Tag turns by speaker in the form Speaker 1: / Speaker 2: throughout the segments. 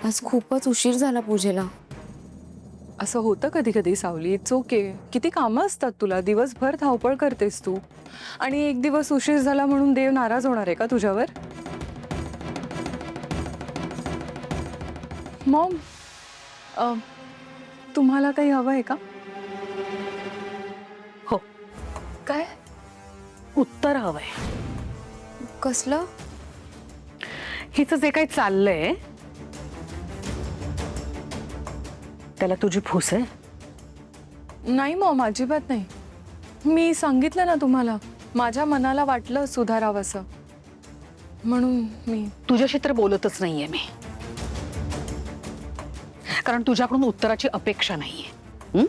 Speaker 1: आज खूपच उशीर झाला पूजेला.
Speaker 2: असं होतं कधी कधी सावली. It's okay. किती कामं असतात तुला, दिवसभर धावपळ करतेस तू, आणि एक दिवस उशीर झाला म्हणून देव नाराज होणार आहे का तुझ्यावर? मॉम, तुम्हाला काही हवं आहे का?
Speaker 3: हो,
Speaker 2: काय?
Speaker 3: उत्तर हवंय.
Speaker 1: कसलं?
Speaker 3: हिचं जे काही चाललंय त्याला तुझी फूस आहे?
Speaker 2: नाही मॉम, अजिबात नाही. मी सांगितलं ना तुम्हाला, माझ्या मनाला वाटलं सुधारावंसं म्हणून मी.
Speaker 3: तुझ्याशी तर बोलतच नाहीये मी, कारण तुझ्याकडून उत्तराची अपेक्षा नाहीये.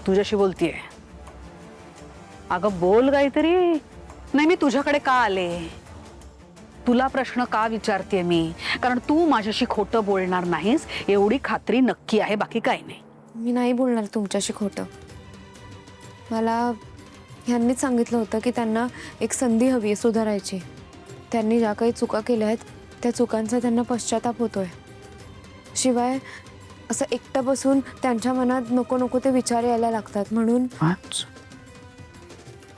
Speaker 3: तुझ्याशी बोलतीये. अगं बोल काहीतरी. नाही, मी तुझ्याकडे का आले, तुला प्रश्न का विचारतेय मी, कारण तू माझ्याशी खोटं बोलणार नाहीस एवढी खात्री नक्की आहे, बाकी काही नाही.
Speaker 1: मी नाही बोलणार तुमच्याशी खोटं. मला ह्यांनीच सांगितलं होतं की त्यांना एक संधी हवी आहे सुधारायची. त्यांनी ज्या काही चुका केल्या आहेत त्या चुकांचा त्यांना पश्चाताप होतोय. शिवाय असं एकटं बसून त्यांच्या मनात नको नको ते विचार यायला लागतात, म्हणून.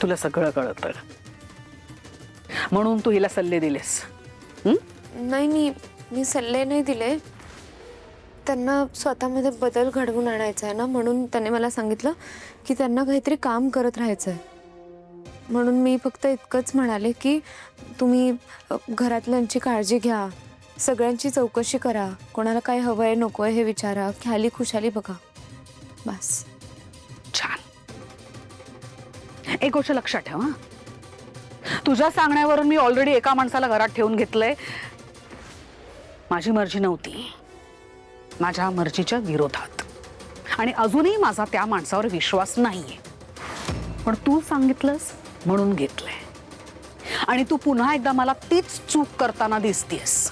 Speaker 3: तुला सगळं कळतं म्हणून तू हिला सल्ले दिलेस?
Speaker 1: नाही, मी सल्ले नाही दिले. त्यांना स्वतःमध्ये बदल घडवून आणायचा आहे ना, म्हणून त्यांनी मला सांगितलं की त्यांना काहीतरी काम करत राहायचं आहे. म्हणून मी फक्त इतकंच म्हणाले की तुम्ही घरातल्यांची काळजी घ्या, सगळ्यांची चौकशी करा, कोणाला काय हवं आहे नको आहे हे विचारा, ख्याली खुशाली बघा, बस.
Speaker 3: छान. एक गोष्ट लक्षात ठेव, हा. तुझ्या सांगण्यावरून मी ऑलरेडी एका माणसाला घरात ठेवून घेतलंय. माझी मर्जी नव्हती, माझ्या मर्जीच्या विरोधात, आणि अजूनही माझा त्या माणसावर विश्वास नाहीये. पण तू सांगितलंस म्हणून घेतलंय, आणि तू पुन्हा एकदा मला तीच चूक करताना दिसतेस.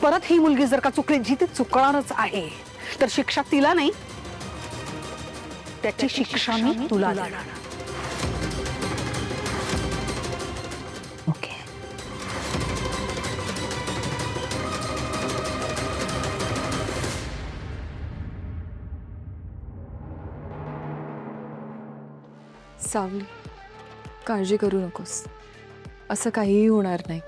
Speaker 3: परत ही मुलगी जर का चुकली, जी ती चुकणारच आहे, तर शिक्षा तिला नाही, त्याची शिक्षा मी तुला देणार. ओके?
Speaker 2: सावली, काळजी करू नकोस, असं काहीही होणार नाही.